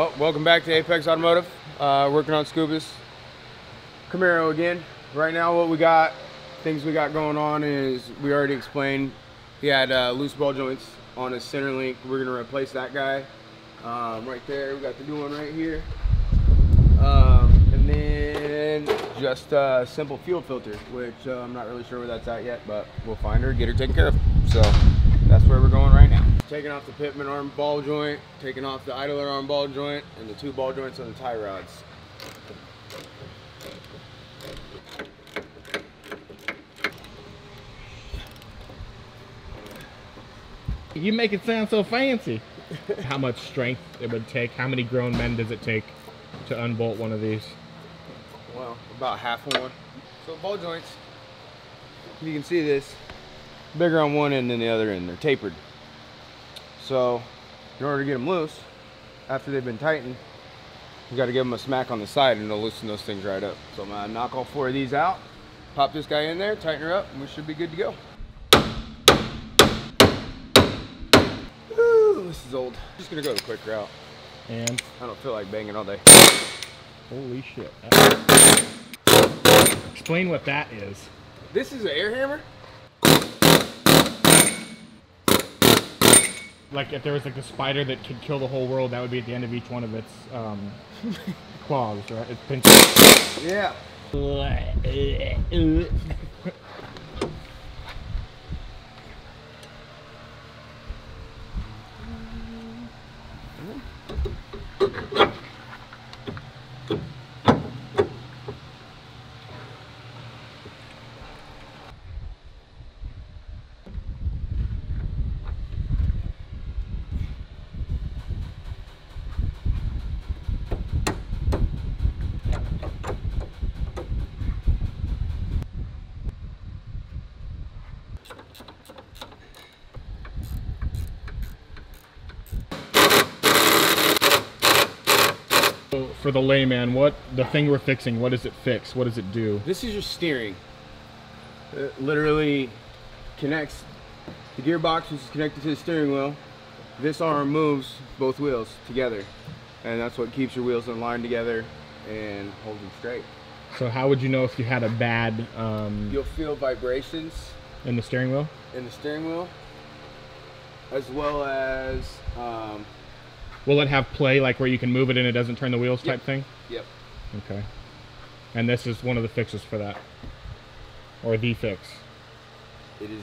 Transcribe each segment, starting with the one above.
Well, welcome back to Apex Automotive. Working on Scuba's Camaro again. Right now things we got going on is, we already explained, he had loose ball joints on his center link. We're going to replace that guy right there. We got the new one right here. And then just a simple fuel filter, which I'm not really sure where that's at yet, but we'll find her, get her taken care of. So that's where we're going right now. Taking off the pitman arm ball joint, taking off the idler arm ball joint, and the two ball joints on the tie rods. You make it sound so fancy. How much strength it would take? How many grown men does it take to unbolt one of these? Well, about half one. So ball joints, you can see this, bigger on one end than the other end. They're tapered. So in order to get them loose, after they've been tightened, you got to give them a smack on the side and it'll loosen those things right up. So I'm going to knock all four of these out, pop this guy in there, tighten her up, and we should be good to go. Ooh, this is old. Just going to go the quick route. And I don't feel like banging all day. holy shit. Explain what that is. This is an air hammer. Like if there was like a spider that could kill the whole world, that would be at the end of each one of its claws, right? Its pincers. Yeah. For the layman, what the thing we're fixing, what does it fix? What does it do? This is your steering. It literally connects the gearbox, which is connected to the steering wheel. This arm moves both wheels together, and that's what keeps your wheels in line together and holds them straight. So how would you know if you had a bad You'll feel vibrations in the steering wheel? in the steering wheel, as well as Will it have play, like where you can move it and it doesn't turn the wheels type thing? Yep. Okay. And this is one of the fixes for that? Or the fix? It is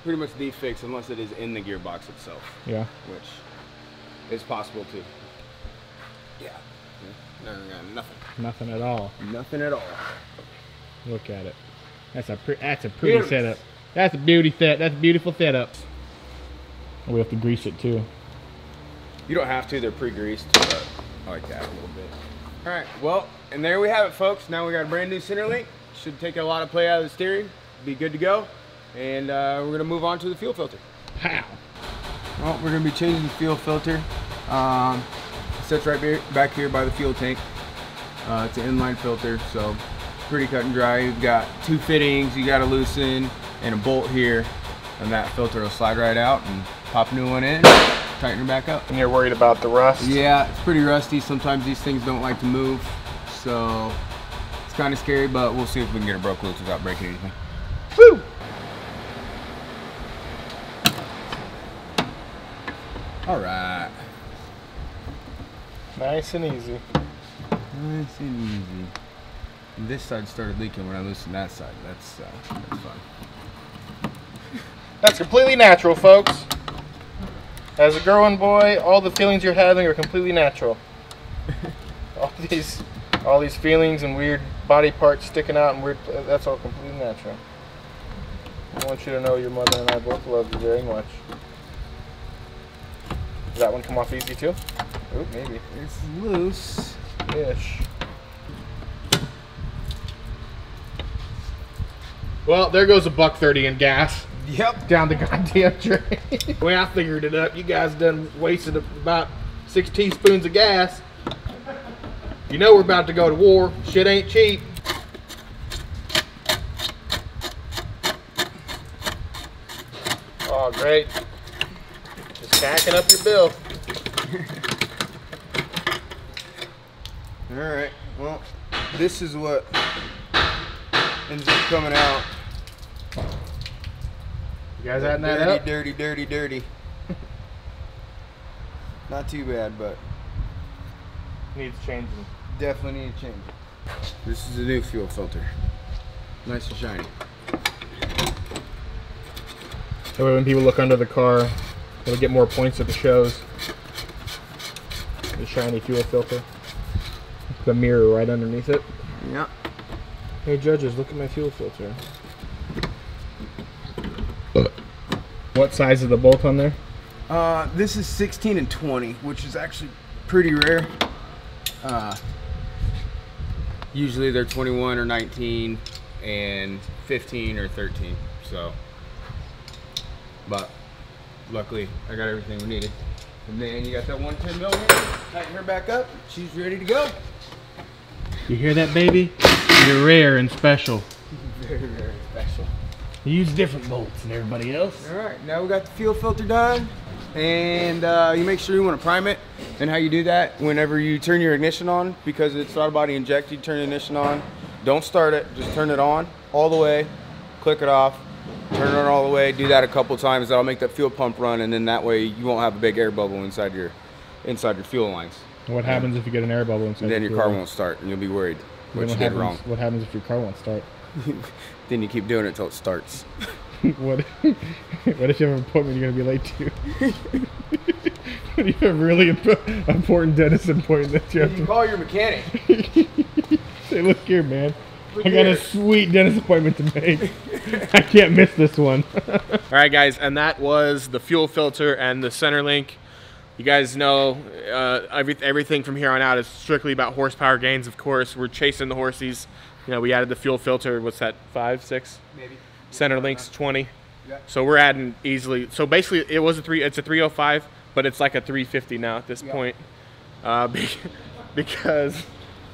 pretty much the fix, unless it is in the gearbox itself. Yeah. Which is possible too. Yeah. No, nothing. Nothing at all. Nothing at all. Look at it. That's a pretty Beautiful. setup. That's a beauty fit. That's a beautiful setup. We have to grease it too. You don't have to, they're pre-greased, but I like that a little bit. All right, well, and there we have it, folks. Now we got a brand new center link. Should take a lot of play out of the steering, be good to go. And we're gonna move on to the fuel filter. How? Well, we're gonna be changing the fuel filter. It sits right back here by the fuel tank. It's an inline filter, so pretty cut and dry. You've got two fittings you gotta loosen and a bolt here, and that filter will slide right out and pop a new one in. Tighten her back up. And you're worried about the rust? Yeah, it's pretty rusty. Sometimes these things don't like to move, so it's kind of scary, but we'll see if we can get it broke loose without breaking anything. Woo! All right. Nice and easy. Nice and easy. And this side started leaking when I loosened that side. That's fun. That's completely natural, folks. As a growing boy, all the feelings you're having are completely natural. all these feelings and weird body parts sticking out and weird, that's all completely natural. I want you to know your mother and I both love you very much. Does that one come off easy too? Oop, maybe. It's loose-ish. Well, there goes a $1.30 in gas. Yep. Down the goddamn drain. The way I figured it up, you guys done wasted about 6 teaspoons of gas. You know we're about to go to war. Shit ain't cheap. Oh, great. Just stacking up your bill. All right. Well, this is what ends up coming out. You guys adding that up? Dirty. Not too bad, but Needs changing. definitely need to change it. This is the new fuel filter. Nice and shiny. That way when people look under the car, they'll get more points at the shows. The shiny fuel filter. The mirror right underneath it. Yeah. Hey judges, look at my fuel filter. What size is the bolt on there? This is 16 and 20, which is actually pretty rare. Usually they're 21 or 19 and 15 or 13. So, but luckily I got everything we needed. And then you got that 110 millimeter. Tighten her back up. She's ready to go. You hear that, baby? You're rare and special. Very, very special. You use different bolts than everybody else. All right, now we got the fuel filter done, and you make sure you want to prime it. And how you do that, whenever you turn your ignition on, because it's throttle body inject, you turn the ignition on. Don't start it, just turn it on all the way, click it off, turn it on all the way. Do that a couple times. That'll make that fuel pump run, and then that way you won't have a big air bubble inside your fuel lines. What happens if you get an air bubble inside? And then your car won't start, and you'll be worried what you did wrong. What happens if your car won't start? Then you keep doing it until it starts. What if you have an appointment you're going to be late to? What if you have a really important dentist appointment that you have to call your mechanic. Say, look here, man. I got a sweet dentist appointment to make. I can't miss this one. All right, guys, and that was the fuel filter and the center link. You guys know everything from here on out is strictly about horsepower gains, of course. We're chasing the horsies. You know, we added the fuel filter, what's that, 5, 6? Maybe. Center link's 20. Yeah. So we're adding easily. So basically, it's a 305, but it's like a 350 now at this point. Because,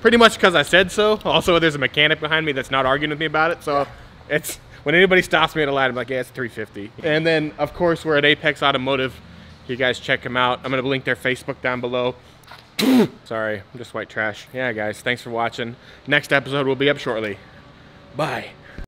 pretty much because I said so. Also, there's a mechanic behind me that's not arguing with me about it. So it's, when anybody stops me at a light, I'm like, yeah, it's 350. And then, of course, we're at Apex Automotive. You guys check them out. I'm going to link their Facebook down below. Sorry, I'm just white trash. Yeah, guys, thanks for watching. Next episode will be up shortly. Bye.